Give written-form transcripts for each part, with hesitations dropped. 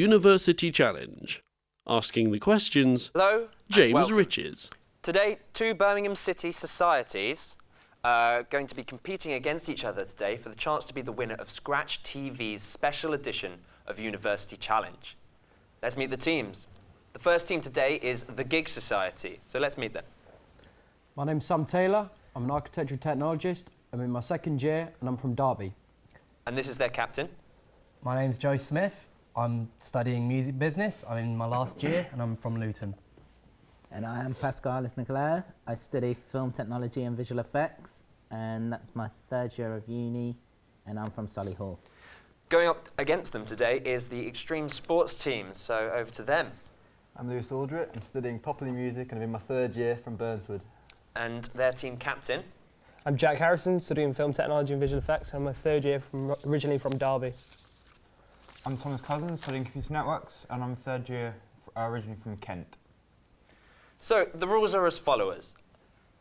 University Challenge. Asking the questions, Hello, James welcome. Riches. Today, two Birmingham City societies are going to be competing against each other today for the chance to be the winner of Scratch TV's special edition of University Challenge. Let's meet the teams. The first team today is the Geek Society, so let's meet them. My name's Sam Taylor. I'm an architectural technologist. I'm in my second year and I'm from Derby. And this is their captain. My name's Joe Smith. I'm studying music business. I'm in my last year and I'm from Luton. And I am Pascal Nicolau. I study film technology and visual effects, and that's my third year of uni, and I'm from Solihull. Going up against them today is the Extreme Sports team, so over to them. I'm Lewis Aldrett. I'm studying popular music and I'm in my third year from Burnswood. And their team captain. I'm Jack Harrison, studying film technology and visual effects, and I'm my third year originally from Derby. I'm Thomas Cousins, studying computer networks, and I'm third year originally from Kent. So, the rules are as follows.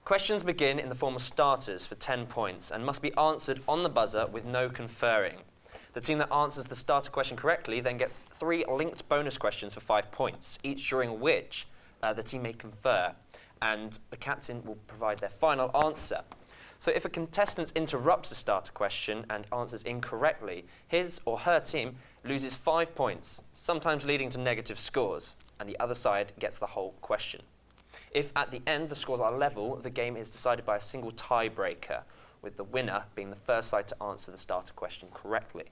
Questions begin in the form of starters for 10 points and must be answered on the buzzer with no conferring. The team that answers the starter question correctly then gets 3 linked bonus questions for 5 points, each during which the team may confer, and the captain will provide their final answer. So if a contestant interrupts the starter question and answers incorrectly, his or her team loses 5 points, sometimes leading to negative scores, and the other side gets the whole question. If at the end the scores are level, the game is decided by a single tiebreaker, with the winner being the first side to answer the starter question correctly.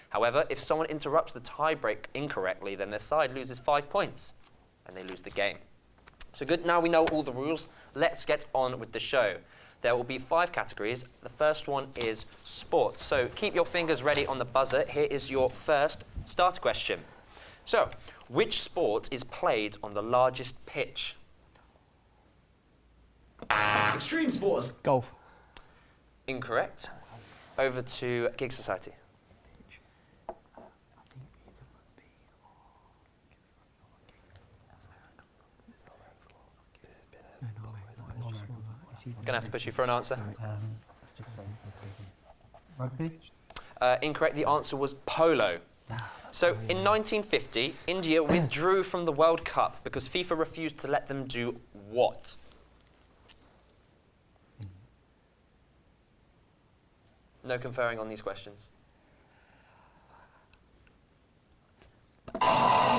However, if someone interrupts the tiebreak incorrectly, then their side loses 5 points, and they lose the game. So good, now we know all the rules, let's get on with the show. There will be 5 categories. The first one is sports. So keep your fingers ready on the buzzer. Here is your first starter question. So, which sport is played on the largest pitch? Extreme Sports. Golf. Incorrect. Over to Geek Society. I'm going to have to push you for an answer. Rugby? Incorrect. The answer was polo. So, in 1950, India withdrew from the World Cup because FIFA refused to let them do what? No conferring on these questions.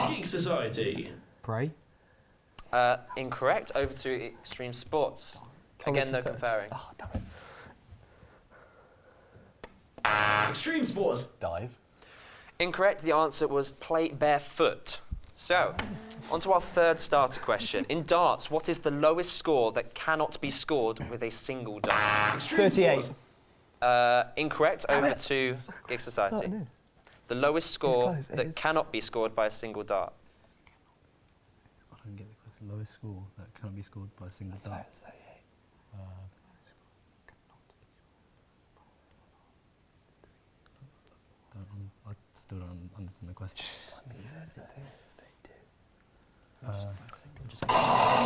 Geek Society. Pray. Incorrect. Over to Extreme Sports. Again, no conferring. Oh, damn it. Extreme Sports. Dive. Incorrect. The answer was play barefoot. So, on to our third starter question. In darts, what is the lowest score that cannot be scored with a single dart? 38. Incorrect. Over to Geek Society. The lowest score that cannot be scored by a single dart. I don't get the question. Lowest score that cannot be scored by a single dart. I still don't understand the question.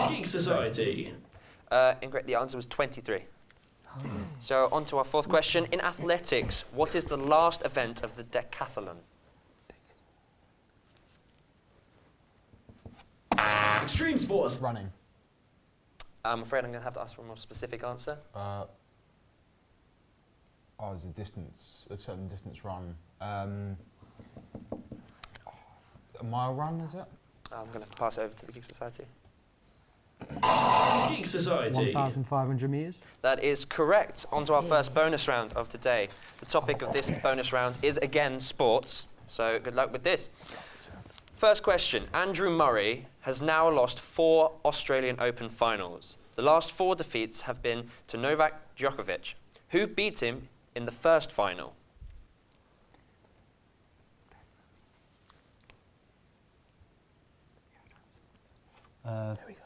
Geek Society. Incorrect. The answer was 23. So, on to our fourth question. In athletics, what is the last event of the decathlon? Extreme Sports. Running. I'm afraid I'm going to have to ask for a more specific answer. It's a certain distance run. A mile run, is it? I'm going to have to pass it over to the Geek Society. Geek Society. 1,500 metres. That is correct. On to our first bonus round of today. The topic of this bonus round is again sports, so good luck with this. First question. Andrew Murray has now lost 4 Australian Open finals. The last 4 defeats have been to Novak Djokovic. Who beat him in the first final?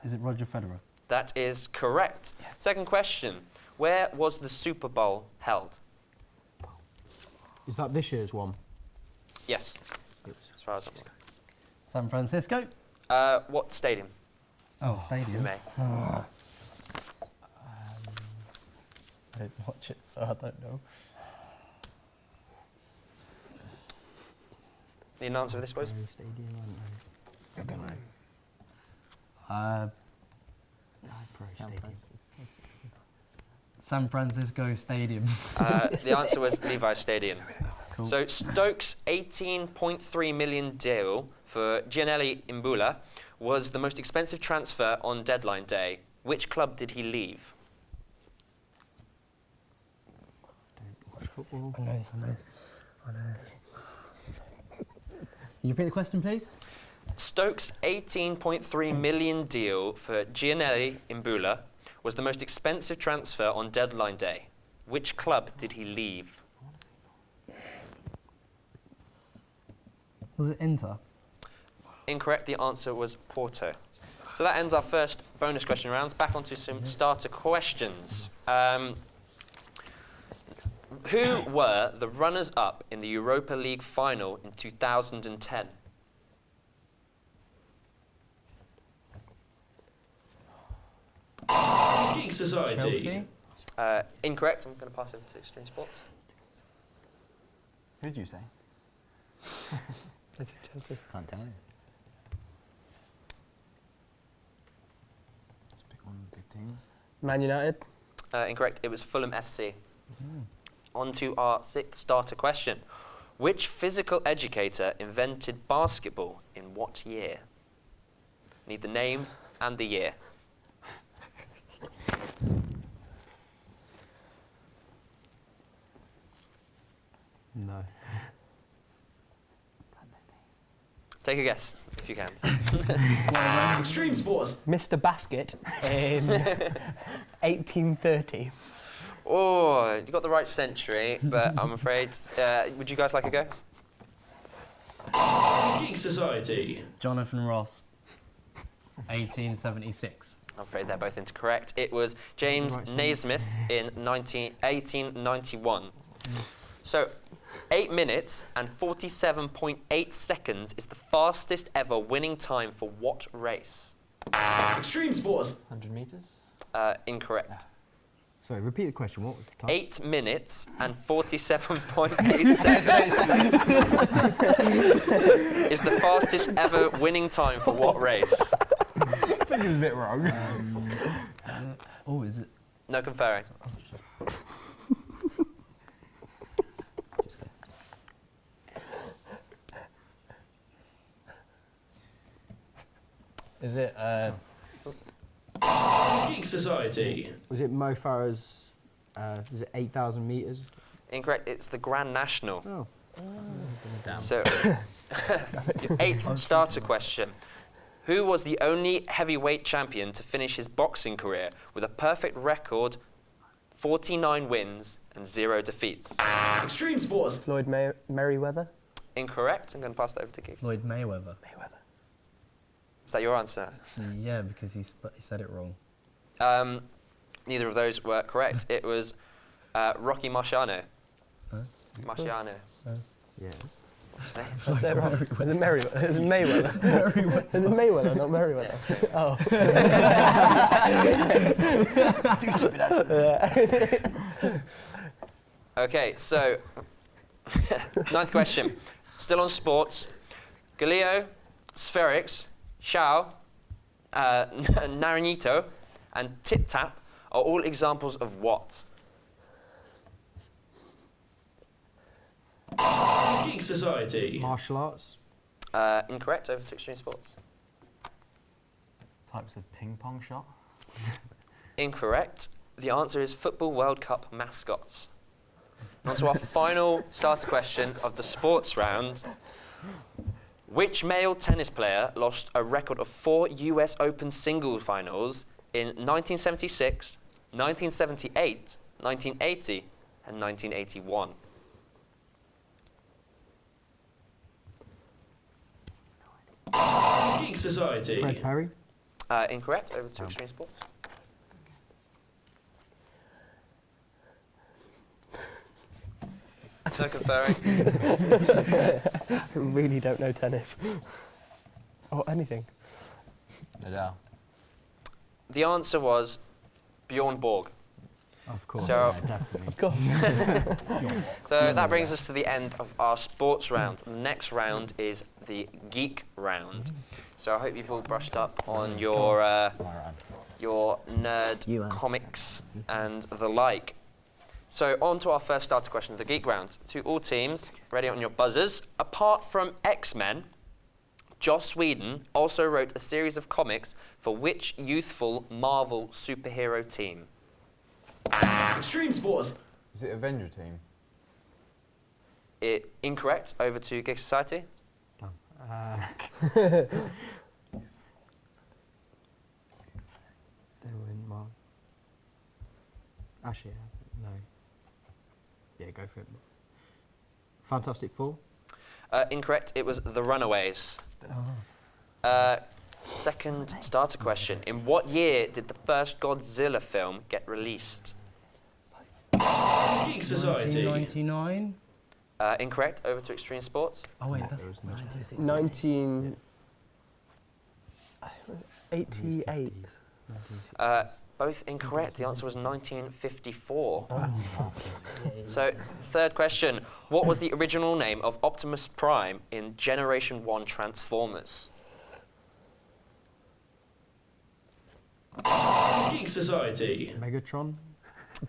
Is it Roger Federer? That is correct. Yes. Second question. Where was the Super Bowl held? Is that this year's one? Yes. As far as I'm aware. San Francisco? What stadium? Oh, stadium. You may. I don't watch it, so I don't know. Need an answer for this, boys? San Francisco Stadium. The answer was Levi's Stadium. Cool. So Stoke's 18.3 million deal for Gianelli Imbula was the most expensive transfer on deadline day. Which club did he leave? Football. I know this. Can you repeat the question, please? Stoke's 18.3 million deal for Gianelli Imbula was the most expensive transfer on deadline day. Which club did he leave? Was it Inter? Incorrect. The answer was Porto. So that ends our first bonus question rounds. Back onto some starter questions. Who were the runners-up in the Europa League final in 2010? Geek Society. Chelsea? Incorrect. I'm going to pass over to Extreme Sports. Who did you say? Chelsea. Can't tell you. Just pick one of the big teams. Man United. Incorrect. It was Fulham FC. On to our sixth starter question. Which physical educator invented basketball in what year? Need the name and the year. No. Take a guess, if you can. Extreme Sports. Mr. Basket in 1830. Oh, you got the right century, but I'm afraid. Would you guys like a go? Geek Society. Jonathan Ross. 1876. I'm afraid they're both incorrect. It was James Naismith in 1891. So, 8 minutes and 47.8 seconds is the fastest ever winning time for what race? Extreme Sports. 100 metres? Incorrect. Sorry, repeat the question. What was the time? 8 minutes and 47.8 seconds is the fastest ever winning time for what race? I think it was a bit wrong. Oh, is it? No conferring. Is it? Geek Society. Was it Mo Farah's, was it 8,000 metres? Incorrect. It's the Grand National. Oh. So, your eighth starter question. Who was the only heavyweight champion to finish his boxing career with a perfect record, 49 wins and 0 defeats? Extreme Sports. Floyd Merriweather. Incorrect. I'm going to pass that over to Geeks. Floyd Mayweather. Is that your answer? Yeah, because he said it wrong. Neither of those were correct. It was Rocky Marciano. Huh? Marciano. Yeah. I said it wrong. Was it Merriweather? It was Mayweather. Is it Mayweather, not Merriweather? Oh. Okay, so ninth question. Still on sports. Galileo, Spherics, Xiao, Naranjito, and Tip Tap are all examples of what? Geek Society. Martial arts? Incorrect. Over to Extreme Sports. Types of ping pong shot? Incorrect. The answer is Football World Cup mascots. On to our final starter question of the sports round. Which male tennis player lost a record of 4 US Open singles finals in 1976, 1978, 1980, and 1981? Geek Society. Fred Perry? Incorrect. Over to Extreme Sports. No conferring. I really don't know tennis. Or anything. Nadal. The answer was Bjorn Borg. Of course. So- yeah, definitely. Of course. So that brings us to the end of our sports round. The next round is the geek round. So I hope you've all brushed up on your nerd You are. comics and the like. So on to our first starter question of the geek round. To all teams, ready on your buzzers. Apart from X-Men, Joss Whedon also wrote a series of comics for which youthful Marvel superhero team? Extreme sports. Is it Avenger team? Incorrect. Over to Geek Society. They were in Marvel. Actually, no. Yeah, go for it. Fantastic Four. Incorrect. It was The Runaways. Second starter question. In what year did the first Godzilla film get released? Geek Society. 1999. Incorrect. Over to Extreme Sports. Oh wait, that's 1988. Both incorrect. The answer was 1954. So, third question. What was the original name of Optimus Prime in Generation 1 Transformers? Geek Society. Megatron.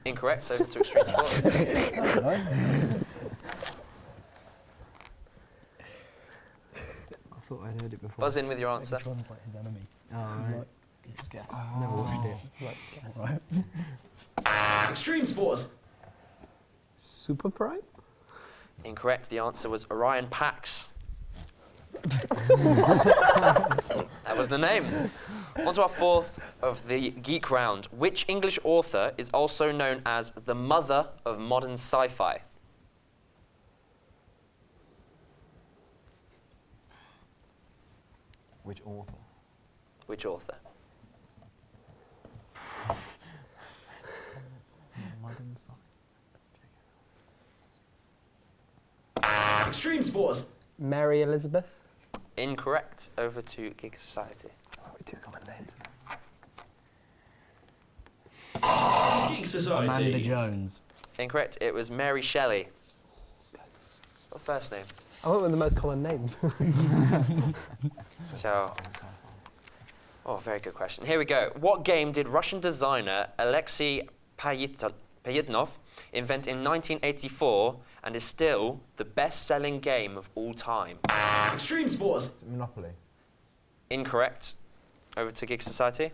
Incorrect. Over to Extreme Sports. I thought I'd heard it before. Buzz in with your answer. Megatron's like his enemy. Oh, right. Never watched it. Right. Extreme sports. Super Prime? Incorrect. The answer was Orion Pax. That was the name. On to our fourth of the geek round. Which English author is also known as the mother of modern sci-fi? Which author? Which author? Modern sci- Extreme sports. Mary Elizabeth? Incorrect. Over to Geek Society. Two common names. Geek Society. Amanda Jones. Incorrect. It was Mary Shelley. What first name? I went with the most common names. So, very good question. Here we go. What game did Russian designer Alexei Payetnov invent in 1984 and is still the best-selling game of all time? Extreme sports. Is it Monopoly? Incorrect. Over to Geek Society.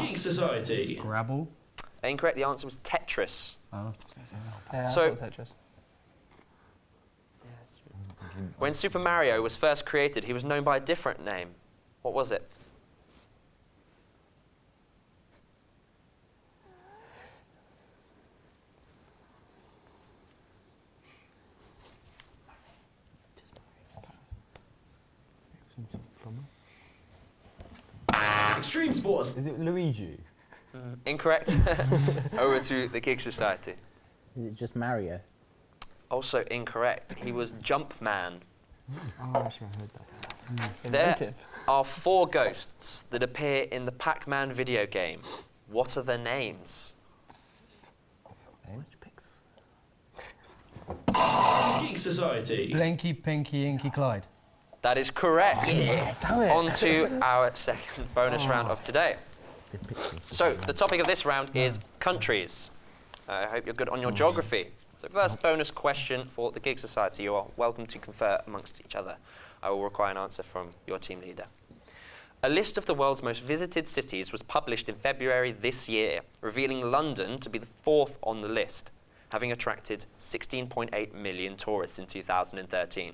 Geek Society. Scrabble. Incorrect. The answer was Tetris. Oh. Yeah, So- I thought Tetris. When Super Mario was first created, he was known by a different name. What was it? Extreme sports. Is it Luigi? Incorrect. Over to the Geek Society. Is it just Mario? Also incorrect. He was Jumpman. Oh, actually, I heard that. There Inventive. are 4 ghosts that appear in the Pac-Man video game. What are their names? Geek Society. Blinky, Pinky, Inky, Clyde. That is correct. Damn it. On to our second bonus round of today. So, the topic of this round is countries. I hope you're good on your geography. So, first bonus question for the Geek Society. You are welcome to confer amongst each other. I will require an answer from your team leader. A list of the world's most visited cities was published in February this year, revealing London to be the 4th on the list, having attracted 16.8 million tourists in 2013.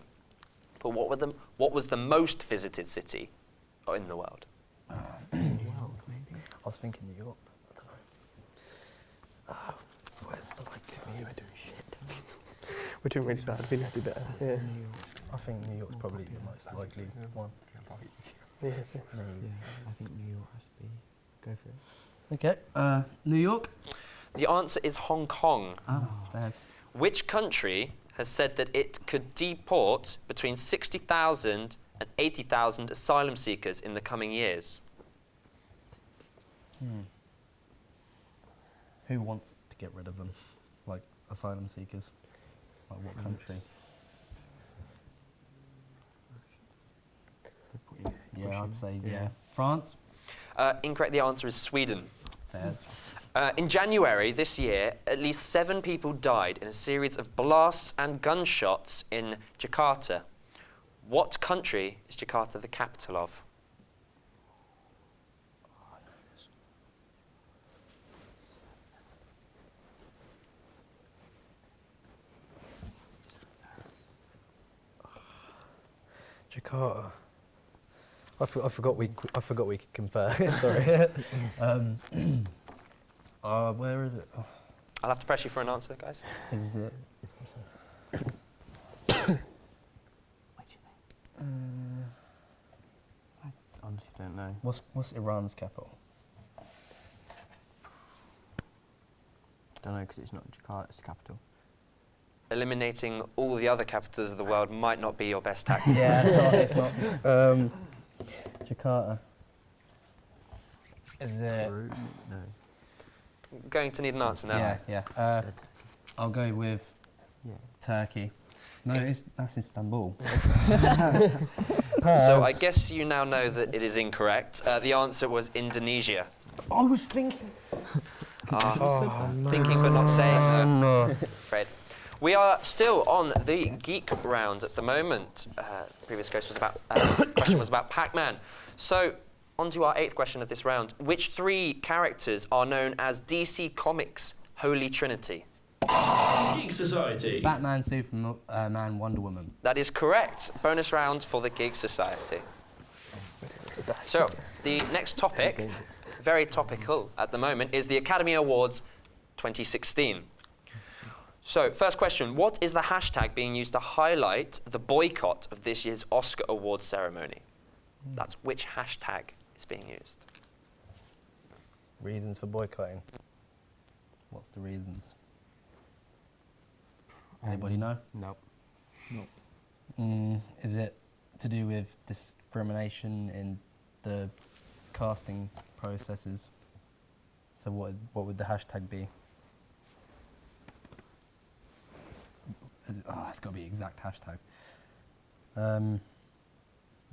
But what was the most visited city in the world? I was thinking New York, but I don't know. Where's the You were doing shit. We're doing really bad. We need to do better. Yeah. I think New York's probably the most likely one. Yeah, so- Yeah, I think New York has to be. Go for it. Okay, New York. The answer is Hong Kong. Oh, bad. Which country has said that it could deport between 60,000 and 80,000 asylum seekers in the coming years? Who wants to get rid of them? Like asylum seekers? Like what country? Yeah, I'd say France. Incorrect. The answer is Sweden. Fairs. In January this year, at least 7 people died in a series of blasts and gunshots in Jakarta. What country is Jakarta the capital of? Jakarta. I forgot we could confer. Sorry. Where is it? Oh, I'll have to press you for an answer, guys. is it? I honestly don't know. What's Iran's capital? Don't know because it's not Jakarta. It's the capital. Eliminating all the other capitals of the world might not be your best tactic. Yeah, it's not. Jakarta. Is it? No. Going to need an answer now. Yeah. I'll go with Yeah. Turkey. No, that's Istanbul. So I guess you now know that it is incorrect. The answer was Indonesia. I was thinking. Thinking but not saying, no. Afraid. We are still on the Geek round at the moment. Previous question was about Pac-Man. So, on to our 8th question of this round. Which 3 characters are known as DC Comics' Holy Trinity? Geek Society. Batman, Superman, Wonder Woman. That is correct. Bonus round for the Geek Society. So, the next topic, very topical at the moment, is the Academy Awards 2016. So, first question, what is the hashtag being used to highlight the boycott of this year's Oscar Awards ceremony? That's which hashtag is being used? Reasons for boycotting. What's the reasons? Anybody know? Nope. Is it to do with discrimination in the casting processes? So what would the hashtag be? It's got to be exact hashtag.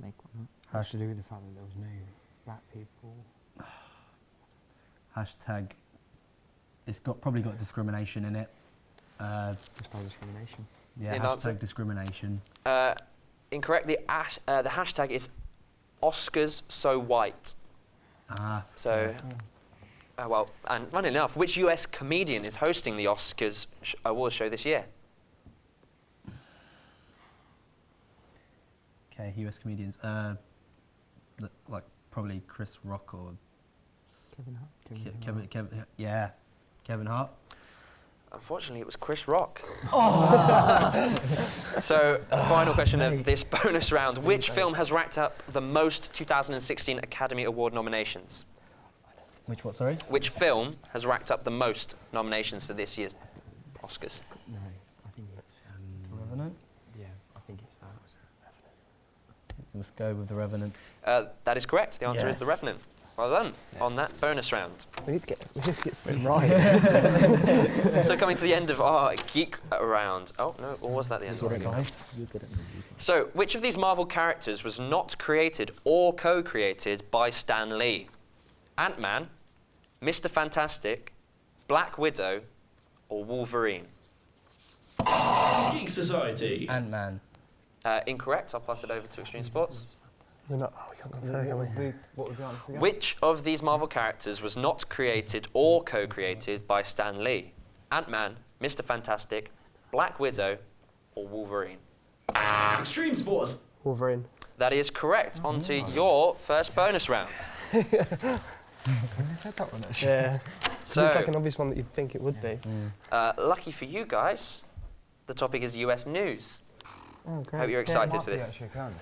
Make one up. Has to do with the fact that there was no black people. Hashtag. It's probably got discrimination in it. Just no discrimination. Yeah, In hashtag answer? discrimination. Incorrect. The hashtag is Oscars So White. So, well, and funny enough, which US comedian is hosting the Oscars awards show this year? Okay, US comedians. Like probably Chris Rock or Kevin Hart. Kevin Hart. Unfortunately, it was Chris Rock. So, final question of this bonus round. Which film has racked up the most 2016 Academy Award nominations? Which what, sorry? Which film has racked up the most nominations for this year's Oscars? No, I think it's. Revenant? Yeah, I think it's that. Let's go with The Revenant. That is correct. The answer is Yes. The Revenant. Well done on that bonus round. We need to get something right. So coming to the end of our Geek round. Oh, no, or was that the end? You're good at music. So, which of these Marvel characters was not created or co-created by Stan Lee? Ant-Man, Mr. Fantastic, Black Widow, or Wolverine? Geek Society. Ant-Man. Incorrect. I'll pass it over to Extreme Sports. We're not. Oh, we can't confer. What was the answer again? Which of these Marvel characters was not created or co-created by Stan Lee? Ant-Man, Mr. Fantastic, Black Widow, or Wolverine? Extreme Sports. Wolverine. That is correct. On to your first bonus round. I said that one actually. Yeah. So, It's like an obvious one that you'd think it would be. lucky for you guys, the topic is US news. Oh, great. Hope you're excited for this. Actually, I can.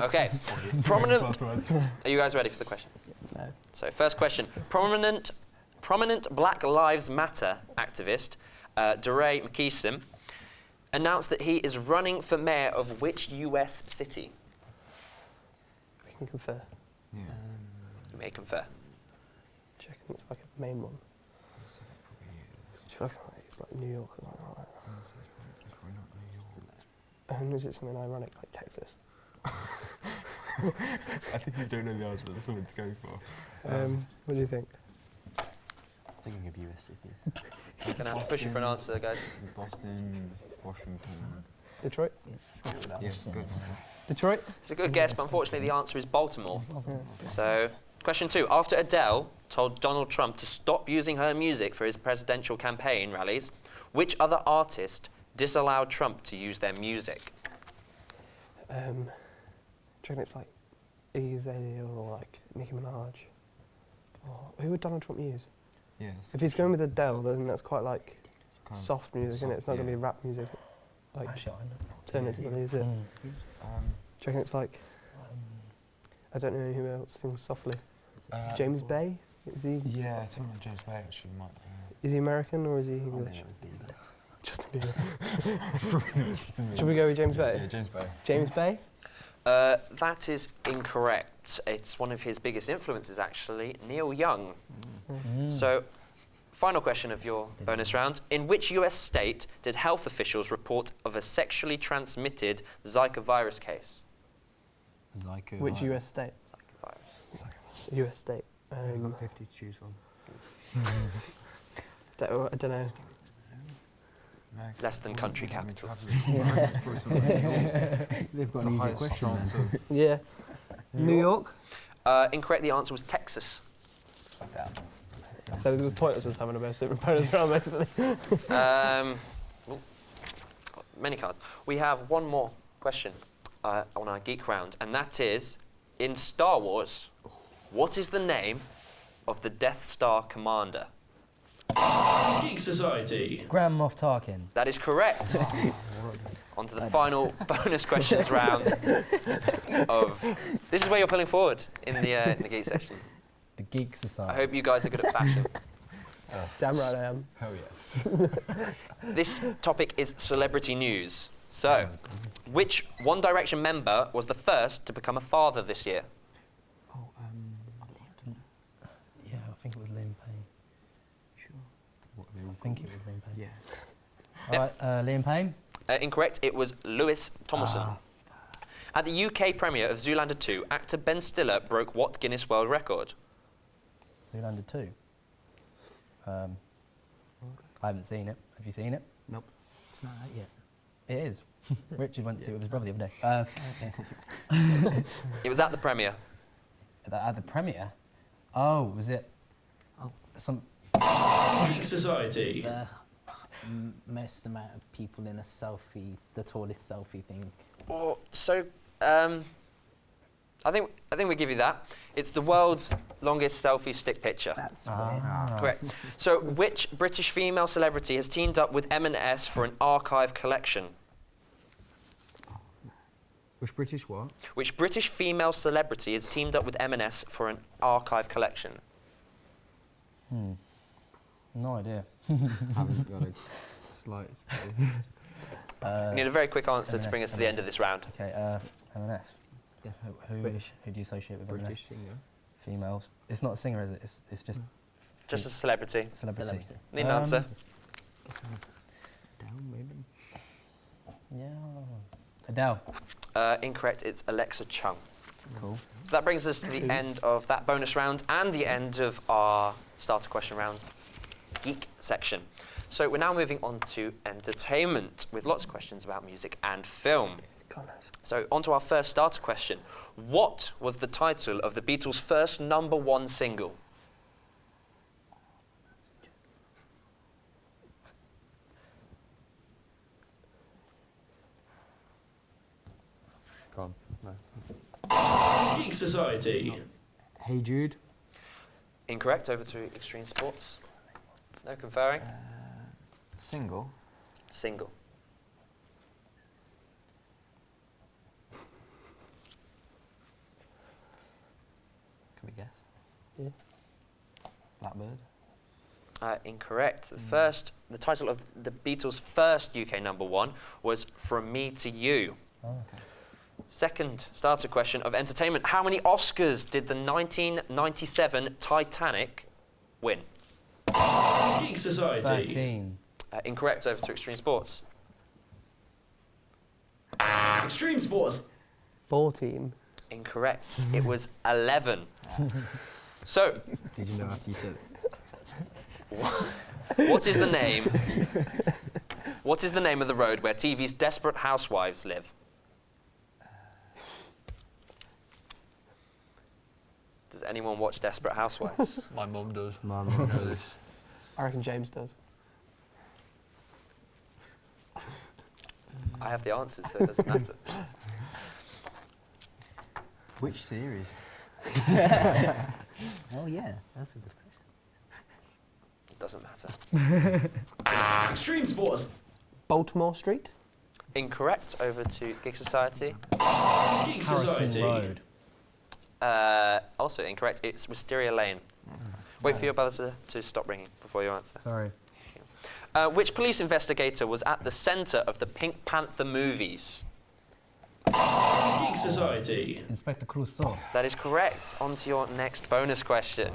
Okay. Prominent. Are you guys ready for the question? No. So, first question. Prominent Black Lives Matter activist, DeRay McKeeson, announced that he is running for mayor of which US city? We can confer. You may confer. think it's like a main one? Do you reckon it's like New York or something like that? It's probably not New York. And is it something ironic like Texas? I think you don't know the answer, but that's something to go for. What do you think? Thinking of US cities. I'm going to have to push you for an answer, guys. Boston, Washington. Detroit? Yeah, good. Detroit? It's a good guess, but unfortunately the answer is Baltimore. So, question 2. After Adele told Donald Trump to stop using her music for his presidential campaign rallies, which other artist disallowed Trump to use their music? Do you reckon it's like Iggy Azalea or like Nicki Minaj? Or who would Donald Trump use? Yeah. If he's going with Adele, then that's quite like kind of soft music, isn't it? It's not going to yeah. be rap music. Like, Actually, I know. turn it to what it is. Do you reckon it's like, I don't know who else sings softly. James Bay? Is he? Yeah, someone like James Bay actually might. Is he American or is he English? Justin Bieber. Justin Bieber. Should we go with James Bay? Yeah, James Bay. James Bay? That is incorrect. It's one of his biggest influences, actually, Neil Young. So, final question of your bonus round. In which US state did health officials report of a sexually transmitted Zika virus case? Zika. Which US state? Zika virus. US state. You've got 50 to choose from. I don't know. Less than country capitals. They've got an easy question then. Yeah. New York? Incorrect. The answer was Texas. So the point is just having a bonus round, basically. Ooh, got many cards. We have one more question on our Geek round, and that is, in Star Wars, what is the name of the Death Star commander? Geek Society. Grand Moff Tarkin. That is correct. On to the final bonus questions round of... This is where you're pulling forward in the Geek section. The Geek Society. I hope you guys are good at fashion. Damn right I am. Hell yes. This topic is celebrity news. So, which One Direction member was the first to become a father this year? Yeah, I think it was Liam Payne. I think it was Liam Payne. Yeah. All right, Liam Payne. Incorrect, it was Lewis Tomlinson. At the UK premiere of Zoolander 2, actor Ben Stiller broke what Guinness World Record? Zoolander 2. I haven't seen it. Have you seen it? Nope. It's not out yet. It is. Richard went to see it with his brother the other day. It was at the premiere. At the premiere? Oh, was it? Oh. Some. Geek Society. The most amount of people in a selfie, the tallest selfie thing. Oh, so, I think we give you that. It's the world's longest selfie stick picture. That's right. Correct. So, which British female celebrity has teamed up with M&S for an archive collection? Which British what? Which British female celebrity has teamed up with M&S for an archive collection? No idea. Haven't got a slight. We need a very quick answer to M&S, bring us to the end of this round. Okay, M&S. Yes. Who do you associate with M&S? British singer. Females. It's not a singer, is it? It's just Just a celebrity. celebrity. Need an answer. Down maybe. Yeah. Adele. Incorrect, it's Alexa Chung. Cool. So that brings us to the end of that bonus round and the end of our starter question round Geek section. So we're now moving on to entertainment with lots of questions about music and film. So on to our first starter question. What was the title of the Beatles' first #1 single? Gone. No. Geek Society. Hey Jude. Incorrect, over to Extreme Sports. No conferring. Single. Single. Can we guess? Yeah. Blackbird. Incorrect. The title of the Beatles' first UK #1 was From Me to You. Oh, okay. Second starter question of entertainment. How many Oscars did the 1997 Titanic win. Geek Society. 13. Incorrect, over to Extreme Sports. Extreme Sports. 14. Incorrect. It was 11. So, Did you know after you said what is the name? What is the name of the road where TV's Desperate Housewives live? Does anyone watch Desperate Housewives? My mum does. My mum knows. I reckon James does. I have the answers, so it doesn't matter. Which series? Oh yeah, that's a good question. It doesn't matter. Extreme Sports. Baltimore Street. Incorrect, over to Geek Society. Geek Harrison Society. Road. Also incorrect, it's Wisteria Lane. Wait for your buzzer to stop ringing before you answer. Sorry. Which police investigator was at the centre of the Pink Panther movies? Geek Society. Inspector Clouseau. That is correct. On to your next bonus question.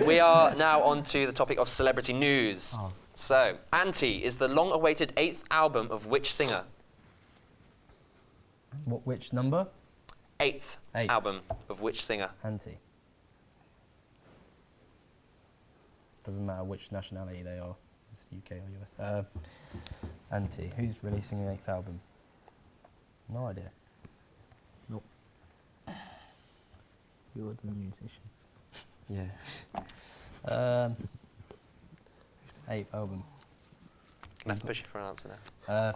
We are now on to the topic of celebrity news. Oh. So, Auntie is the long-awaited 8th album of which singer? Which number? 8th Eighth. album of which singer? Anti. Doesn't matter which nationality they are. It's UK or US. Anti. Who's releasing an 8th album? No idea. You're the musician. Yeah. 8th album. Gonna have to push you for an answer now.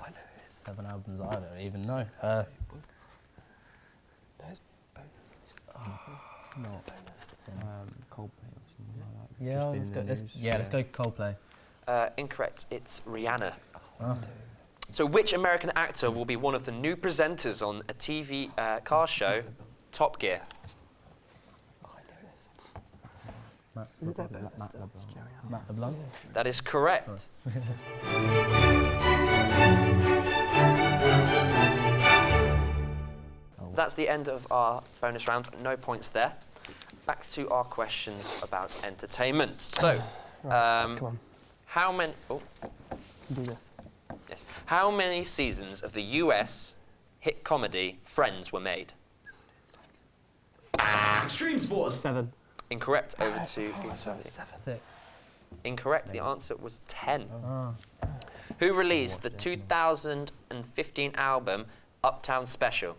7 albums. I don't even know. Coldplay or something like that. Yeah, Just been let's in go. the Let's, news, yeah, let's go Coldplay. Incorrect. It's Rihanna. Oh. So, which American actor will be one of the new presenters on a TV car show, Top Gear? Matt, Is it that Matt LeBlanc. That is correct. That's the end of our bonus round. No points there. Back to our questions about entertainment. So, Come on, how many? Oh, do this. yes. How many seasons of the US hit comedy Friends were made? Extreme Sports. 7. Incorrect. Over to Geek Society. 6. Incorrect. The answer was 10. Oh. Who released the 2015 album Uptown Special?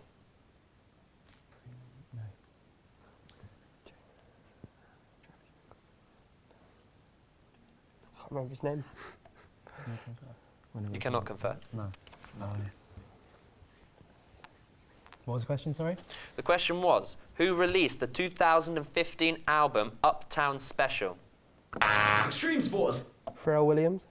I can't remember his name. You cannot confer. No. What was the question, sorry? The question was, who released the 2015 album Uptown Special? Extreme Sports. Pharrell Williams.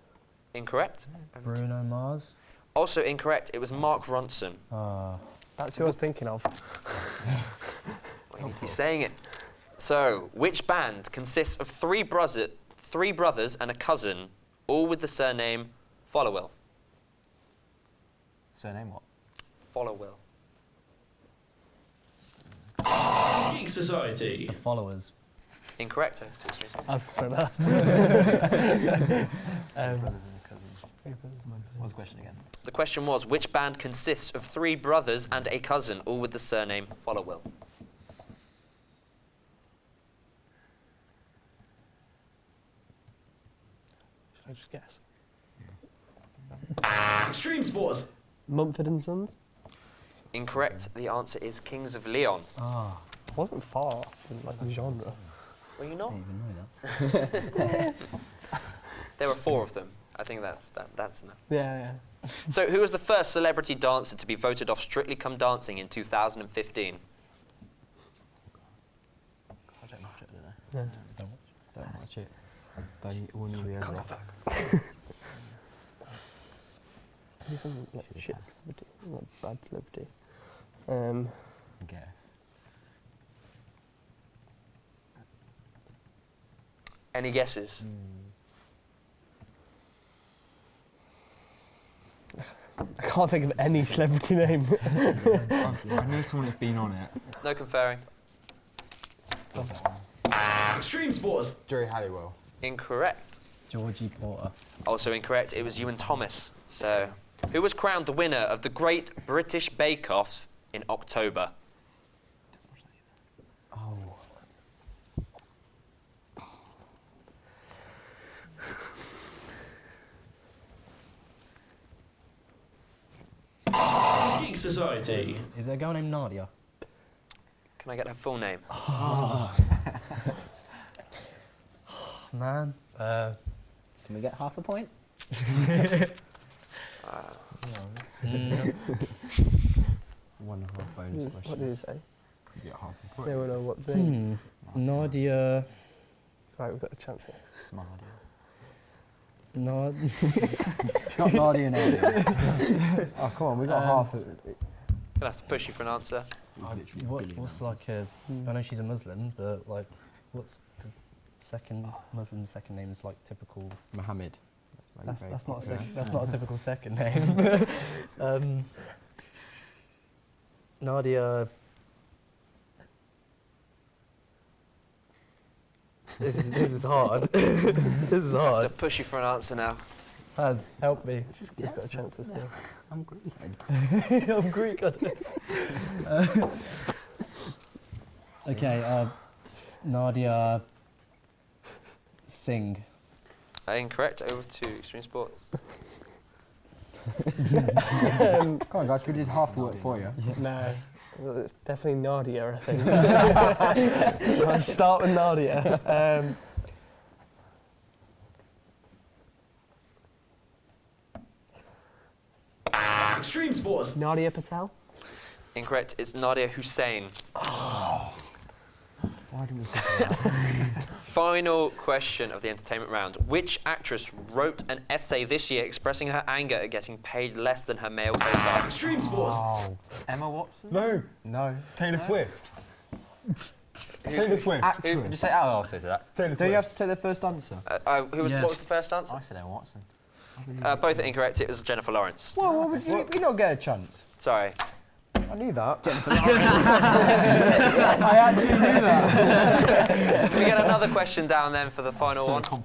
Incorrect. Bruno Mars. Also incorrect. It was Mark Ronson. Ah. That's who I was thinking of. Well, you need to be saying it. So, which band consists of three brothers and a cousin, all with the surname Followill? Surname what? Followill. Geek Society. The Followers. Incorrect. I've said that. What's the question again? The question was, which band consists of three brothers and a cousin, all with the surname Followill? Should I just guess? Extreme Sports. Mumford and Sons? Incorrect. The answer is Kings of Leon. Ah. Wasn't far in like the genre. Were you I not? didn't even know that. There were four of them. I think that's enough. Yeah. So, who was the first celebrity dancer to be voted off Strictly Come Dancing in 2015? I don't watch it, do I? Yeah. Don't watch it. They all knew he has that. Who's some like shit celebrity, like bad celebrity? Guess. Any guesses? I can't can't think of any celebrity name. I know someone that's been on it. No conferring. Extreme sports. Jerry Halliwell. Incorrect. Georgie Porter. Also incorrect. It was Ewan Thomas. So, who was crowned the winner of the Great British Bake Off in October? Geek Society. Is there a girl named Nadia? Can I get her full name? Man. Can we get half a point? One and a half bonus What question. did he say? You get half a point. They will know what the name. Nadia. Right, we've got a chance here. Smarty. Not Nadia Nadia. Oh, come on, we got half of it. Gonna have to push you for an answer. What's like a? I know she's a Muslim, but like, what's the second Muslim second name? Is like typical. Mohammed. That's not a that's not a typical second name. Nadia. This is hard. This is To hard. push you for an answer now. Has help me. We've got a chance this now. I'm Greek. I'm Greek. Okay, Nadia Singh. Incorrect. Over to Extreme Sports. Come on, guys, we did half the work for you. No. Well, it's definitely Nadia, I think. I'll start with Nadia. Extreme sports. Nadia Patel? Incorrect. It's Nadia Hussein. Why didn't we think of that? Final question of the entertainment round. Which actress wrote an essay this year expressing her anger at getting paid less than her male co-stars? Extreme sports. Emma Watson? No. No. Taylor Swift. Taylor Swift. Actress. Just say, I'll say to that. Taylor So Swift. you have to take the first answer. Yeah. What was the first answer? I said Emma Watson. Both are incorrect. It was Jennifer Lawrence. Well, we don't get a chance. Sorry. I knew that. Jennifer Lawrence. I actually knew that. Can we get another question down then for the final one? Oh,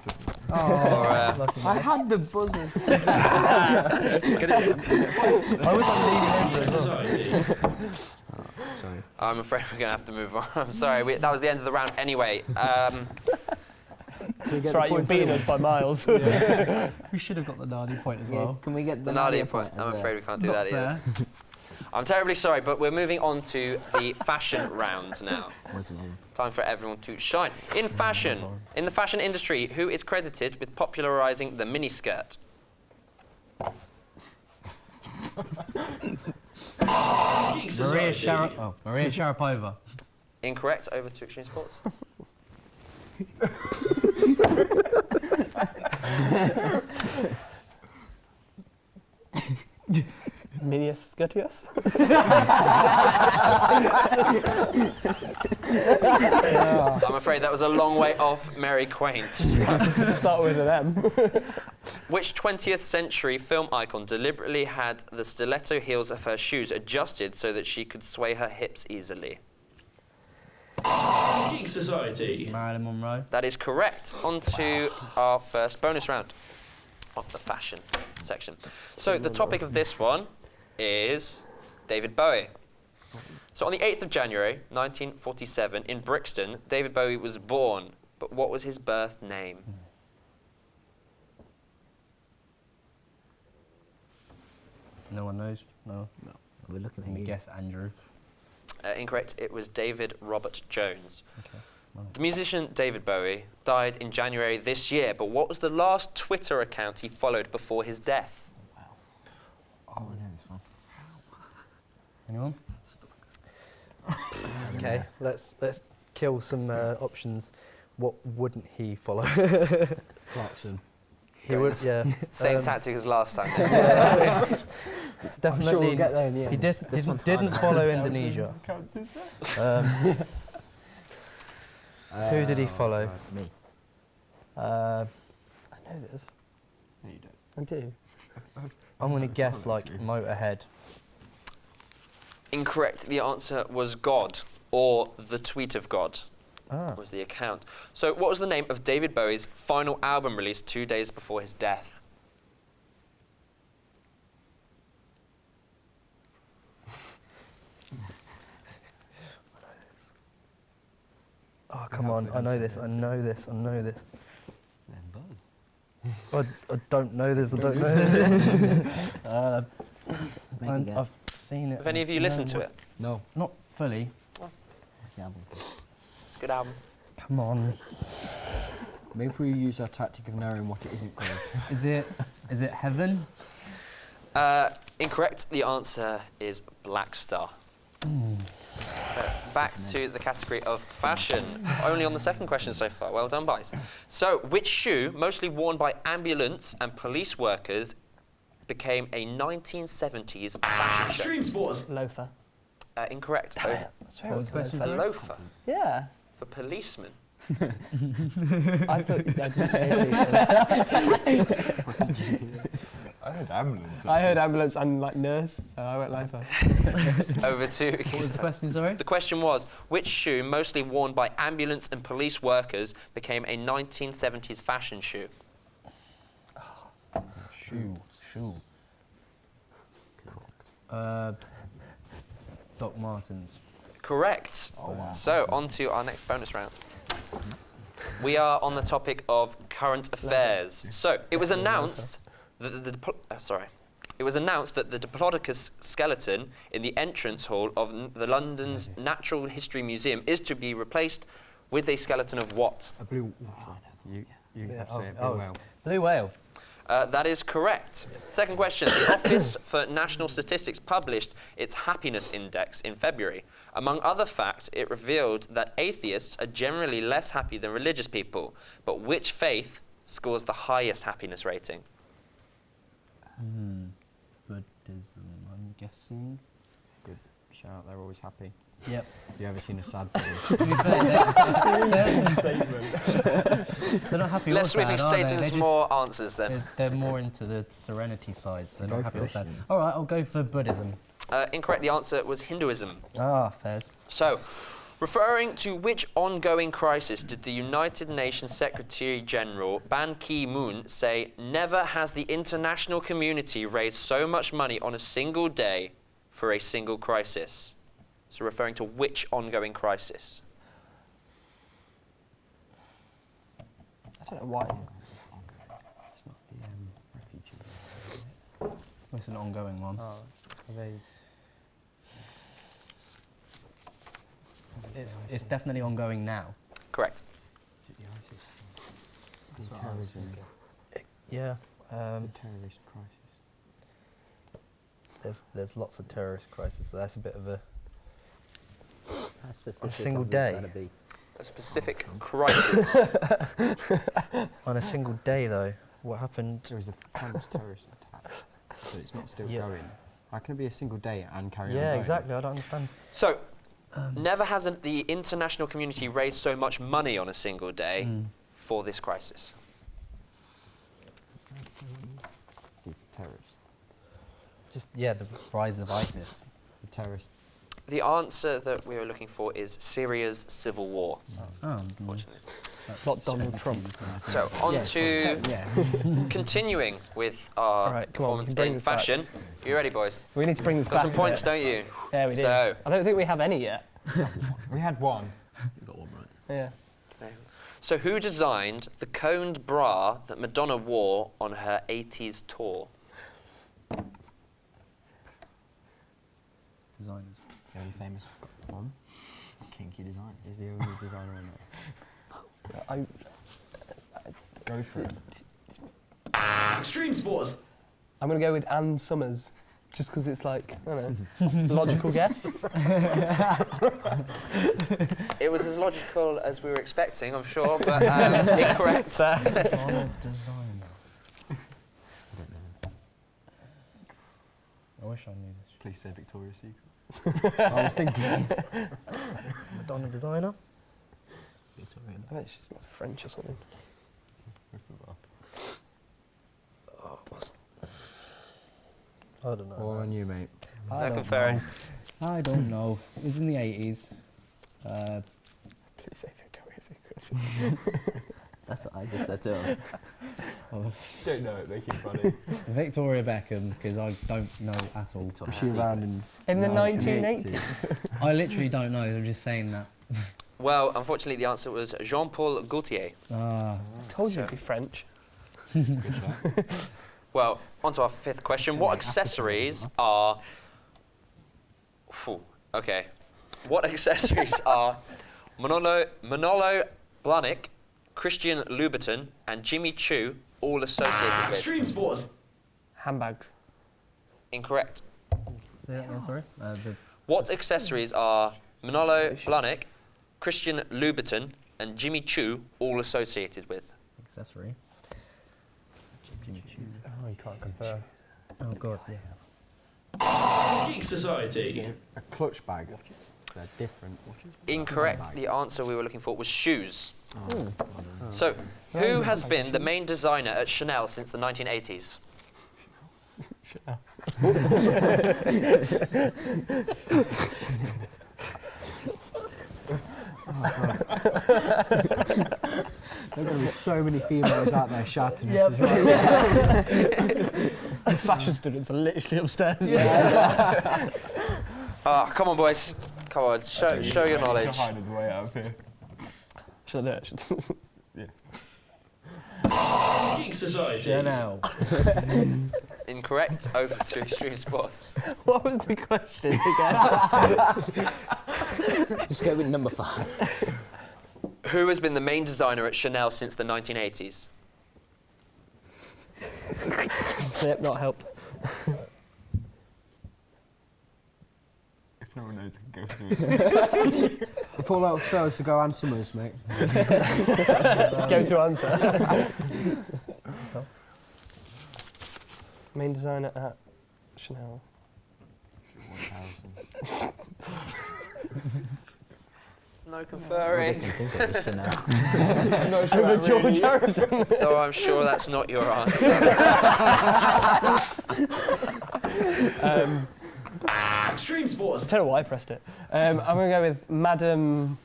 Or, I had the buzzers. Geek Society. Sorry. I'm afraid we're going to have to move on. I'm sorry. That was the end of the round anyway. That's right, you're beating us by miles. We should have got the Nadia point as Yeah, well. can we get The the Nadia Nadia point. as I'm well? afraid we can't do that either. I'm terribly sorry, but we're moving on to the fashion round now. Time for everyone to shine. In fashion, in the fashion industry, who is credited with popularising the miniskirt? Geek Society. Maria Sharapova. Incorrect. Over to Extreme Sports. Minius Scutius? I'm afraid that was a long way off Mary Quaint. Start with an M. Which 20th century film icon deliberately had the stiletto heels of her shoes adjusted so that she could sway her hips easily? Geek Society. Marilyn Monroe. That is correct. On to our first bonus round of the fashion section. So the topic of this one is David Bowie. So on the 8th of January 1947 in Brixton, David Bowie was born, but what was his birth name? No one knows. No. We're looking Let at me you. guess Andrew. Incorrect. It was David Robert Jones. Okay. The musician David Bowie died in January this year, but what was the last Twitter account he followed before his death? Oh, I know this one. Anyone? Okay, let's kill some options. What wouldn't he follow? Clarkson. He would, yeah. Same tactic as last time. It's I'm definitely. sure we'll get there in the end. He This one's didn't harder. follow Indonesia. Who did he follow? Me. Uh, I know this. No, you don't. I do. I'm going to guess like Motorhead. Incorrect. The answer was God, or The Tweet of God Ah. was the account. So what was the name of David Bowie's final album released 2 days before his death? Oh, come on. I know this. I know this. I know this. I don't know this. I don't know this. Make a guess. I've seen it. Have any of you listened to it? No. Not fully. What's the album? It's a good album. Come on. Maybe we use our tactic of knowing what it isn't called. Is it Heaven? Incorrect. The answer is Black Star. So back to the category of fashion. Only on the second question so far. Well done, boys. So, which shoe, mostly worn by ambulance and police workers, became a 1970s fashion show? Extreme sports. Loafer. Incorrect. I swear it was What was the a question? A loafer Yeah. for policemen. I thought I didn't hear I heard ambulance. I heard ambulance and like nurse, so I went loafer. Over to What was the question, sorry? The question was, which shoe, mostly worn by ambulance and police workers, became a 1970s fashion shoe? Shoe. Doc Martens. Correct. So, on to our next bonus round. We are on the topic of current affairs. So, it was announced that the Diplodocus skeleton in the entrance hall of the London's Natural History Museum is to be replaced with a skeleton of what? A blue. You have to say it. Blue whale. Blue whale. That is correct. Second question. The Office for National Statistics published its happiness index in February. Among other facts, it revealed that atheists are generally less happy than religious people. But which faith scores the highest happiness rating? Buddhism, I'm guessing. Good shout. They're always happy. Yep. Have you ever seen a sad body? To be fair, they're not happy or Let's sad, really are state they? in They're some just- more answers then. They're more into the serenity side, so Go not happy for or it. sad. All right, I'll go for Buddhism. Incorrect. The answer was Hinduism. Ah, fairs. So, referring to which ongoing crisis did the United Nations Secretary General Ban Ki-moon say, never has the international community raised so much money on a single day for a single crisis? So referring to which ongoing crisis? I don't know why. It's not the refugee. It's an ongoing one. Are they? It's definitely ongoing now. Correct. Is it the ISIS? The terrorism. Yeah. The terrorist crisis. There's lots of terrorist crises, so that's a bit of a... How specific single of it day? gotta be? A specific crisis. On a single day, though, what happened? There was the famous terrorist attack, but it's not still Yeah. going. How can it be a single day and carry on Yeah, going? exactly. I don't understand. So, never has the international community raised so much money on a single day for this crisis. The terrorist. Just the rise of ISIS. The terrorist. The answer that we were looking for is Syria's civil war, Oh, unfortunately. Not Donald Trump. So, on to continuing with our All right, come on, we performance can bring in this back. fashion. You ready, boys? We need to bring this Got back. some a points, bit. don't you? Yeah, we do. So- I don't think we have any yet. We had one. You got one right. Yeah. So, who designed the coned bra that Madonna wore on her 80s tour? Designers. The only famous one. Kinky Designs. Is the only designer I know. Go for it. Extreme sports. I'm going to go with Ann Summers, just because it's like, I don't know, logical guess. It was as logical as we were expecting, I'm sure, but incorrect. Designer. I wish I knew this. Please say Victoria's Secret. I was thinking. Madonna designer? Victorian. I bet she's like French or something. What's the bar? Oh, I don't know. All on you, mate. I No don't conferring. know. I don't know. It was in the 80s. Please say Victoria's Secret. That's what I just said to him. Don't know it, they keep running. Victoria Beckham, because I don't know at all. Was she around in In the 1980s? 1980s. I literally don't know. I'm just saying that. Well, unfortunately, the answer was Jean-Paul Gaultier. Ah. I told you it'd be French. Well, on to our fifth question. What accessories are... Phew, okay. What accessories are Manolo Blahnik, Christian Louboutin, and Jimmy Choo all associated with? Extreme sports. Handbags. Incorrect. Say that again, sorry. What accessories are Manolo Blahnik, Christian Louboutin, and Jimmy Choo all associated with? Accessory. Oh, you can't confirm. Oh god, yeah. Geek Society. A clutch bag. They're different. Incorrect. The answer we were looking for was shoes. So, who has been the main designer at Chanel since the 1980s? There are going to be so many females out there shouting at us as well. The fashion students are literally upstairs. Ah, come on, boys. Come on, show your knowledge. Hiding the way out of here. Should I do it? Geek Society. Chanel. Incorrect. Over to extreme sports. What was the question again? Just go with number 5. Who has been the main designer at Chanel since the 1980s? Yep, not helped. If no one knows, I can go through it. If all else fails to go answer us, mate. Go to answer. Main designer at Chanel. 1000. No conferring. I'm not sure Over George Harrison. So I'm sure that's not your answer. Extreme sports. I don't know why I pressed it. I'm going to go with Madame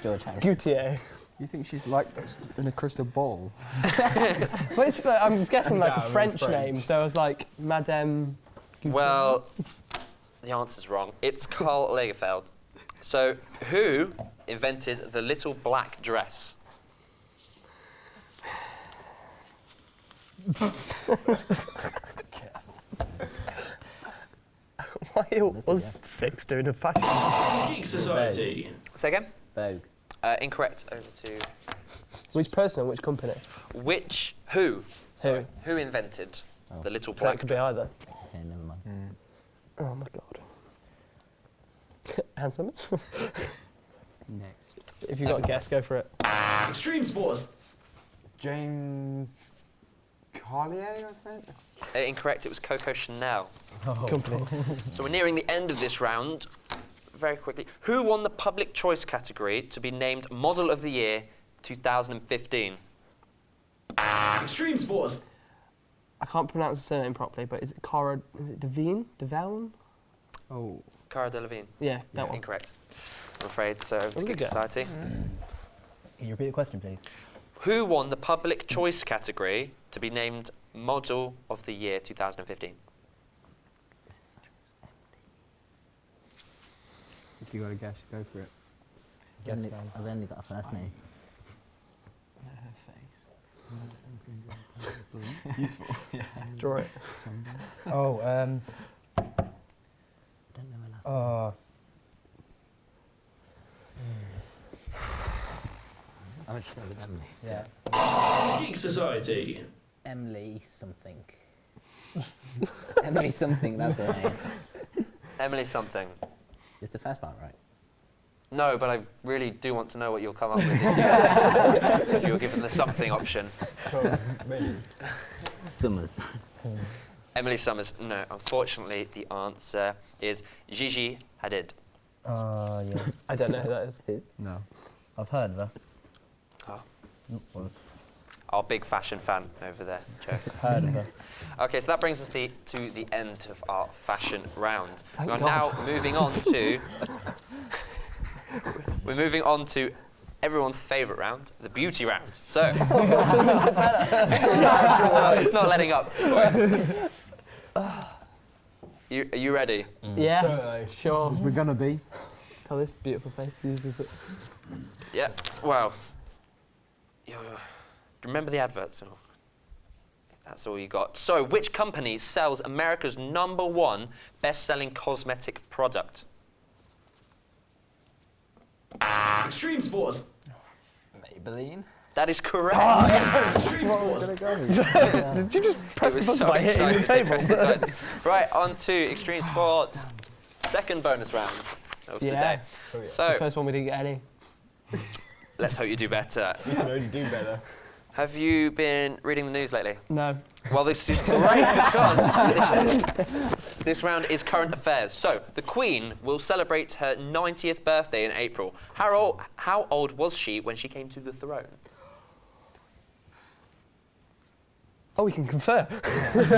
George Harrison. Gaultier. You think she's like in a crystal ball? Well, it's like, I'm just guessing like Yeah, a it was French French. name, so I was like Madame Gaultier. Well, the answer's wrong. It's Karl Lagerfeld. So, who invented the little black dress? Why are all 6 doing a fashion? Geek Society. Say again? Vogue. Incorrect. Over to Which person or which company? who? Who? Who invented the little So black that could be dress? either. Okay, never mind. Oh my god. Anne Summers? Next. If you've got a guess, go for it. Extreme sports. James Carlier, I think? Incorrect. It was Coco Chanel. Company. So we're nearing the end of this round. Very quickly, who won the public choice category to be named Model of the Year 2015? Extreme sports. I can't pronounce the surname properly, but is it Cara? Is it Devine? Devon? Oh, Cara Delevingne. Yeah, that one. Incorrect. I'm afraid. So over to Good Geek guess. Society. Can you repeat the question, please? Who won the public choice category to be named Model of the Year 2015? if you got a guess, go for it. I've only got a first name. Useful. Yeah. Draw it. Oh, Don't know her last name. oh, I'm just going with Emily. yeah. Geek Society. Emily something. Emily something, that's her name. Emily something. It's the first part, right? No, but I really do want to know what you'll come up with if you're given the something option. Maybe. Summers. Emily Summers. No, unfortunately, the answer is Gigi Hadid. Yeah. I don't know who that is. No. I've heard of her. Oh. Well, Our big fashion fan over there, Joe. Heard of them. Okay, so that brings us to the end of our fashion round. Thank We are God. now moving on to... We're moving on to everyone's favourite round, the beauty round. So... It's not letting up. Are you ready? Yeah, Totally. sure. We're gonna be. Tell this beautiful face usually, but Yeah, well... Remember the adverts? Or that's all you got. So, which company sells America's #1 best-selling cosmetic product? Extreme sports. Maybelline. That is correct. Extreme sports. did you just press He the was button so by hitting the excited, he table? pressed it twice. Right, on to extreme sports. Second bonus round of today. The So, first one we didn't get any. let's hope you do better. You can only do better. Have you been reading the news lately? No. Well, this is great because this round is current affairs. So, the Queen will celebrate her 90th birthday in April. How old was she when she came to the throne? Oh, we can confer. Wasn't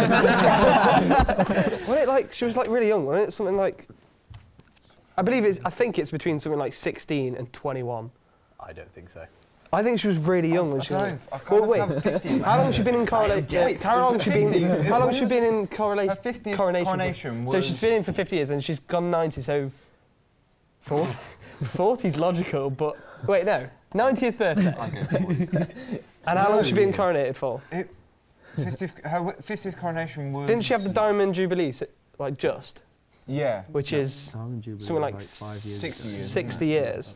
it like she was like really young? Wasn't it something like? I think it's between something like 16 and 21. I don't think so. I think she was really young when she was. I can't wait. have 50. How long has she been in coronation? How long has she been? How long has she been in Her coronation? 50th Coronation. coronation So she's was- been in for 50 years and she's gone 90. So 40. 40's logical, but wait, no. 90th birthday. I'll go 40. And how long has she been coronated for? Her 50th coronation was... Didn't she have the Diamond Jubilee, like just, Yeah. which is something like 60 years. 60 years?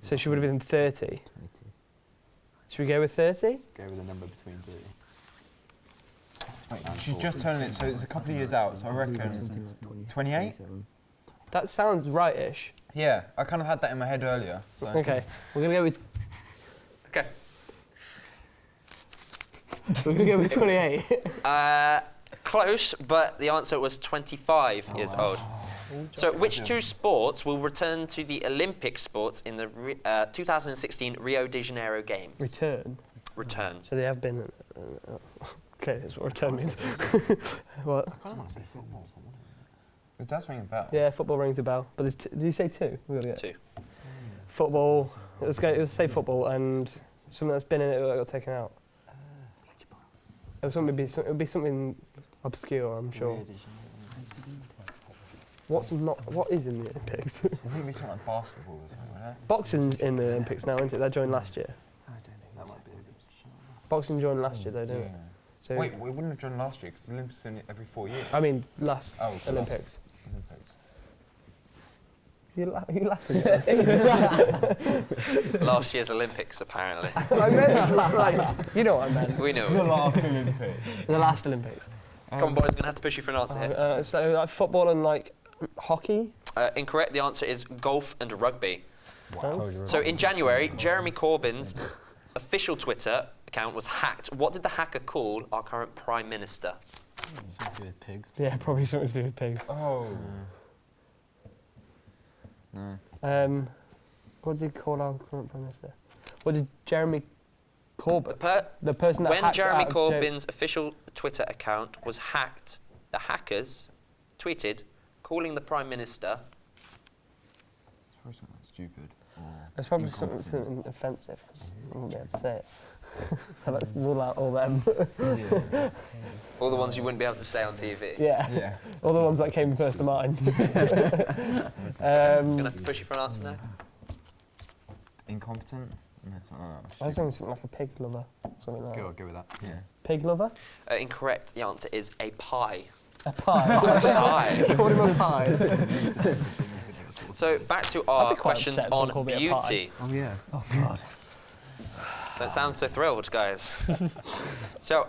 So she would have been 30. Should we go with 30? Go with a number between 30. Wait, she's just turning it, so it's a couple of years out, so I reckon 28? That sounds right-ish. Yeah, I kind of had that in my head earlier. So. Okay, we're gonna go with Okay. 28. Close, but the answer was 25 years old. So, which two sports will return to the Olympic sports in the 2016 Rio de Janeiro Games? Return. Return. So they have been. Okay, that's what return means. What? It does ring a bell. Yeah, football rings a bell. But there's did you say two? We gotta get Two. football. Let's say football and something that's been in it that got taken out. It would be something obscure, I'm sure. What is in the Olympics? It wouldn't be something like basketball or something, would it? Boxing's in the Olympics now, isn't it? That joined last year. That might be Boxing joined last year, though, didn't it? So Wait, we wouldn't have joined last year because the Olympics are every 4 years. I mean, last Oh, Olympics. Olympics. You laughing at us? Last year's Olympics, apparently. I meant like you know what I meant. We know. last Olympics. The last Olympics. Come on, boys, I'm going to have to push you for an answer here. So like football and like hockey. Incorrect. The answer is golf and rugby. Oh. So in January, Jeremy Corbyn's official Twitter account was hacked. What did the hacker call our current Prime Minister? something to do with pigs. Yeah, probably something to do with pigs. Oh. What did he call our current Prime Minister? What did Jeremy Corbyn, the person that When hacked Jeremy out of Corbyn's official Twitter account was hacked, the hackers tweeted calling the Prime Minister. It's probably something stupid. It's probably something offensive. I wouldn't be able to say it. So let's rule out all them. All the ones you wouldn't be able to say on TV. Yeah. Yeah. All the ones that came first to mind. I'm going to have to push you for an answer now. Incompetent? No, it's not like that. I was thinking something like a pig lover. Something like that. Go with that. Yeah. Pig lover? Incorrect. The answer is a pie. A pie. Pie. Called him a pie. So back to I'd our be quite questions upset if someone on called me a pie. beauty. Oh yeah. Oh God. Don't sound so thrilled, guys. So,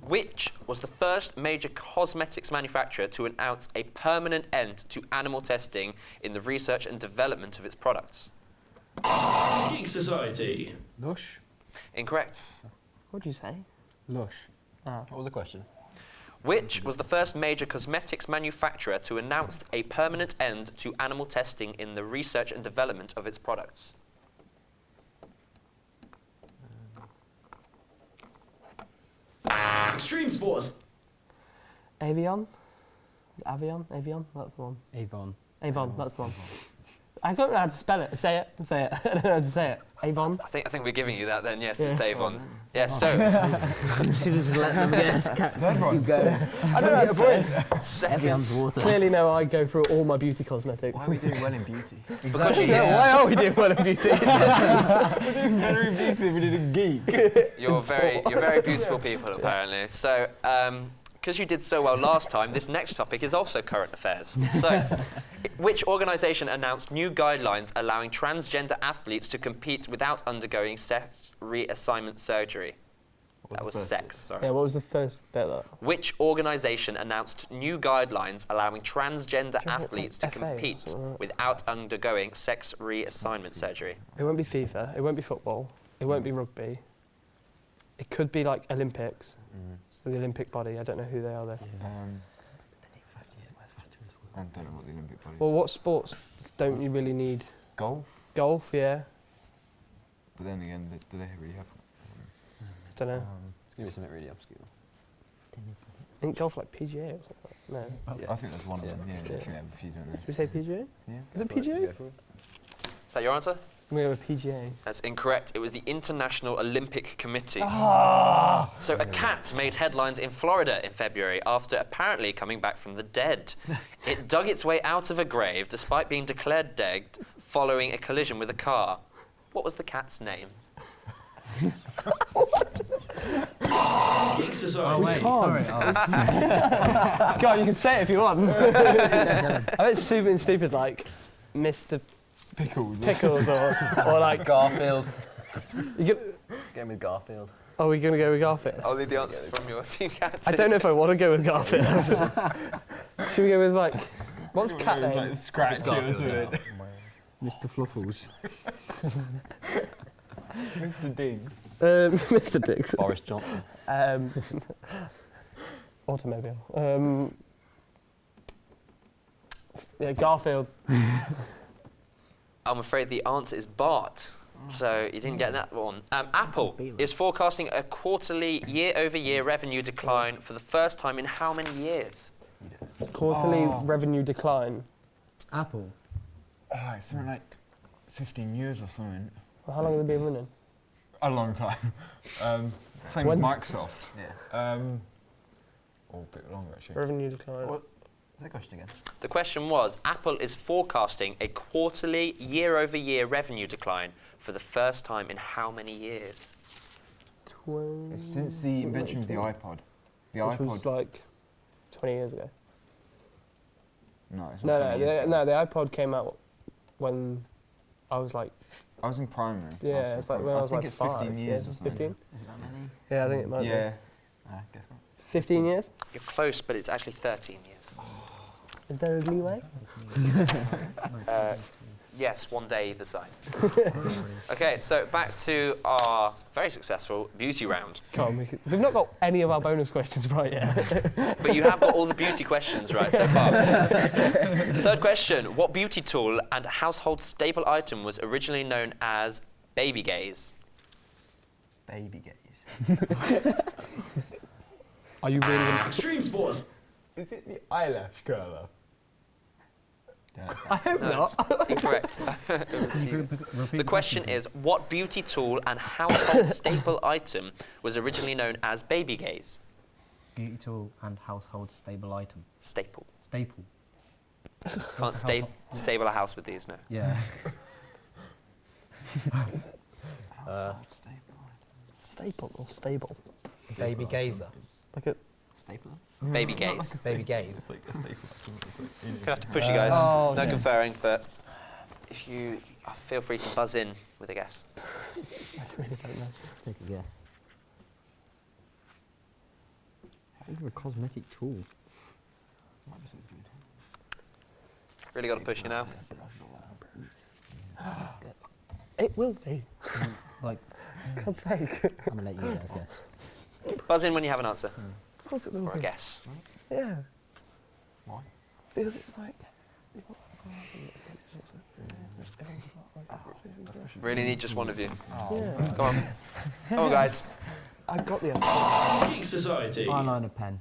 which was the first major cosmetics manufacturer to announce a permanent end to animal testing in the research and development of its products? Geek Society. Lush. Incorrect. What'd you say? Lush. What was the question? Which was the first major cosmetics manufacturer to announce a permanent end to animal testing in the research and development of its products? Extreme sports. Avion? Avion? That's the one. Avon. Avon, that's the one. I don't know how to spell it. Say it. I don't know how to say it. Avon? I think we're giving you that then, yes, Yeah. it's Avon. Yeah, so, You should have just let them guess. Third one. Keep going. I don't know how to say it. second, Evian's water. Clearly no, I go through all my beauty cosmetics. Why are we doing well in beauty? because you Yeah, did, why are we doing well in beauty? We're doing better in beauty than we did in geek. you're very beautiful people, apparently. So, because you did so well last time, this next topic is also current affairs. So, which organisation announced new guidelines allowing transgender athletes to compete without undergoing sex reassignment surgery? That was sex, sorry. Yeah, what was the first bit of that? Which organisation announced new guidelines allowing transgender athletes to FA or compete something like that? without undergoing sex reassignment surgery? It won't be FIFA, it won't be football, it won't be rugby. It could be like Olympics. So the Olympic body, I don't know who they are there. I don't know what the Olympic body is. Well, what sports don't you really need? Golf? Golf, yeah. But then again, do they really have... Don't know. It's going to be something really obscure. I think golf like PGA or something. No. I think that's one of them, yeah. Yeah. I think they have a few, don't they? Should we say PGA? Yeah. Is it PGA? Is that your answer? We have a PGA. That's incorrect. It was the International Olympic Committee. So a cat made headlines in Florida in February after apparently coming back from the dead. It dug its way out of a grave despite being declared dead following a collision with a car. What was the cat's name? Geek Society. Wait, sorry. God, you can say it if you want. I bet it's stupid like Mr. Pickles. or like Garfield. you get, Game with Garfield. are we going to go with Garfield? I'll leave the answer from your team cat. I don't know if I want to go with Garfield. Should we go with like what's cat name? Like scratchy or something. Mr. Fluffles. Mr. Diggs. Mr. Dix. Boris Johnson. Automobile. Yeah, Garfield. I'm afraid the answer is Bart. So you didn't get that one. Apple is forecasting a quarterly year-over-year revenue decline for the first time in how many years? Quarterly revenue decline. Apple. Oh, it's something like 15 years or something. Well, how long have they been running? A long time. Same When- with Microsoft. Yeah. Or a bit longer, actually. Revenue decline. What? What's that question again? The question was, Apple is forecasting a quarterly year-over-year revenue decline for the first time in how many years? It's since the invention of the iPod. The Which iPod... was like 20 years ago. No, it's not 20 years ago. No, the iPod came out when I was like, I was in primary. yeah, it's like when I was like think it's 5. 15 years yeah, or something. 15? Is that many? Yeah, I think it might Yeah. Go for it. be. 15 years? You're close, but it's actually 13 years. Is there a leeway? Yes, one day either side. Okay, so back to our very successful beauty round. Come on, we've not got any of our bonus questions right yet. But you have got all the beauty questions right so far. Third question. What beauty tool and household staple item was originally known as baby gaze? Baby gaze. Are you really going Extreme sports. Is it the eyelash curler? I hope not. Incorrect. The question is, what beauty tool and household staple item was originally known as baby gaze? Beauty tool and household stable item. Staple. Staple. Can't stable a house with these, no. Yeah. Staple or stable? Baby gazer. Like a Stapler? Baby gaze. Baby gaze. It's like a staple. Gonna have to push you guys. Oh, No okay. conferring, but if you feel free to buzz in with a guess. I really don't know. Take a guess. A cosmetic tool. Might be something. Really got to push you now. It will be. Like, God's sake. I'm gonna let you guys guess. Buzz in when you have an answer Of course it will or a be. guess. Yeah. Why? Because it's like... Really need just one of you. Yeah. Come on. Come on, guys. I got the answer. Geek Society. Eyeliner pen.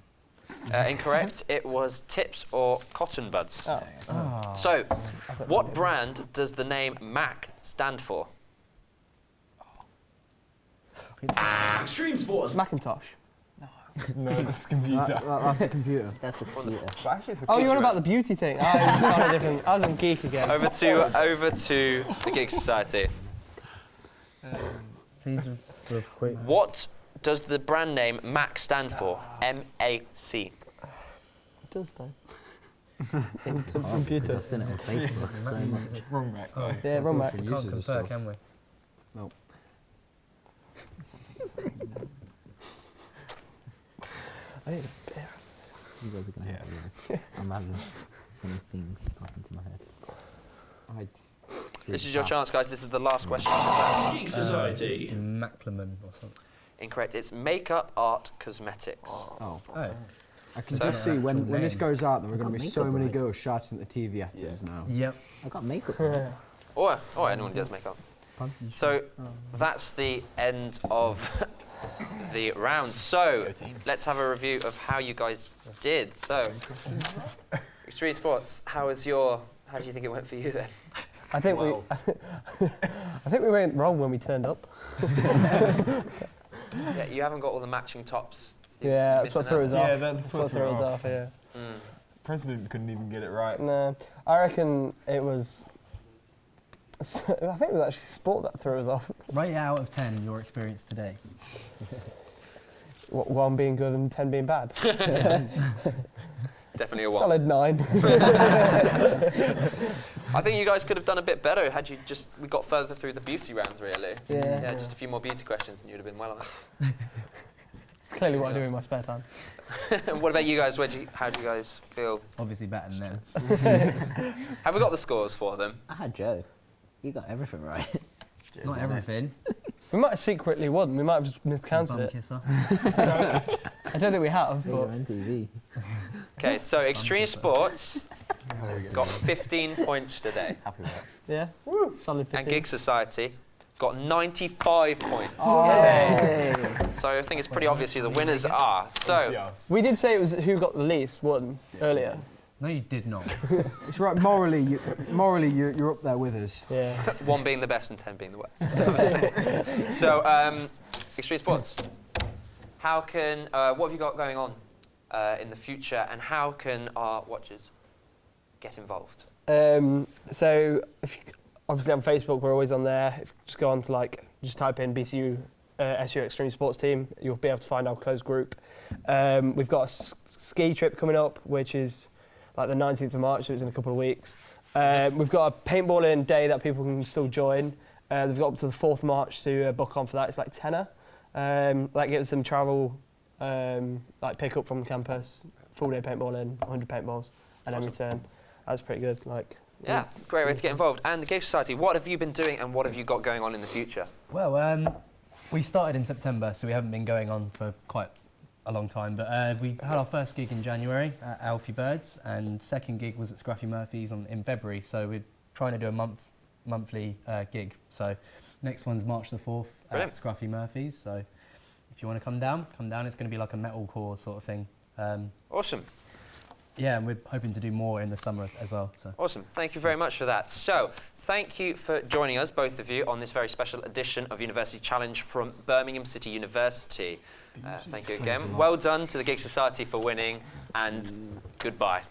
Incorrect. It was tips or cotton buds. Oh. So, what brand does the name Mac stand for? Extreme Sports. Macintosh. No, that's computer. That's the computer. That's a computer. But actually, it's a Oh, you're on Geek's about the beauty thing. I was on a different. I was on Geek again. Over to the Geek Society. Please, real quick. What does the brand name Mac stand for? M-A-C. It does though. In Because computer. I've seen it on Facebook so much. wrong, Mac. Oh, Yeah, wrong Mac. we can't confer, can we? I need a beer. You guys are going to have to do this. I'm having funny things pop into my head. This is your chance, guys. This is the last question. Geek Society. Macleman or something. Incorrect. It's makeup, art, cosmetics. Oh. Oh. I can So- just see when this goes out, there are going to be Makeup, so many right? girls shouting at the TV at us now. Yep. I got makeup on. Or anyone does makeup. So that's the end of the round. So let's have a review of how you guys did. So, Extreme Sports, how do you think it went for you then? I think we. I think we went wrong when we turned up. Yeah, you haven't got all the matching tops. You're Yeah, that's missing what threw out. us Yeah, off. that's what what threw threw us off. off. Yeah. President couldn't even get it right. No, I reckon it was. I think it was actually sport that threw us off. Rate out of 10 your experience today. 1 being good and 10 being bad. Definitely a 1. Solid 9. I think you guys could have done a bit better had we got further through the beauty rounds, really. Yeah. Yeah, just a few more beauty questions and you'd have been well on it. It's clearly what I do in my spare time. What about you guys? How do you guys feel? Obviously better than them. Have we got the scores for them? I had Joe. You got everything right. Not everything. We might have secretly won. We might have just miscounted Bum it. kisser. I don't think we have, You're but on TV. Okay, so Extreme Sports got 15 points today. Happy with that. yeah, solid 15. And Gig Society got 95 points Oh. today. So I think it's pretty obvious who the winners are. So, Yes. We did say it was who got the least won earlier. No, you did not. It's right, morally, you're up there with us. Yeah. 1 being the best and 10 being the worst. So, Extreme Sports, what have you got going on in the future, and how can our watchers get involved? So, obviously on Facebook, we're always on there. If you just go on to just type in BCU SU Extreme Sports Team, you'll be able to find our closed group. We've got a ski trip coming up, which is like the 19th of March, so it's in a couple of weeks. We've got a paintballing day that people can still join. They've got up to the 4th of March to book on for that. It's like tenner. That gives them travel, pick up from the campus, full day paintballing, 100 paintballs, and then return. That's pretty good. Yeah, great way to get involved. And the Gig Society, what have you been doing and what have you got going on in the future? Well, we started in September, so we haven't been going on for quite a long time. But we had our first gig in January at Alfie Birds, and second gig was at Scruffy Murphy's in February. So we're trying to do a monthly gig. So next one's March the 4th Brilliant. at Scruffy Murphy's. So if you want to come down. It's going to be like a metalcore sort of thing. Awesome. Yeah, and we're hoping to do more in the summer as well. So. Awesome. Thank you very much for that. So, thank you for joining us, both of you, on this very special edition of University Challenge from Birmingham City University. Thank you again. Well done to the Gig Society for winning, and goodbye.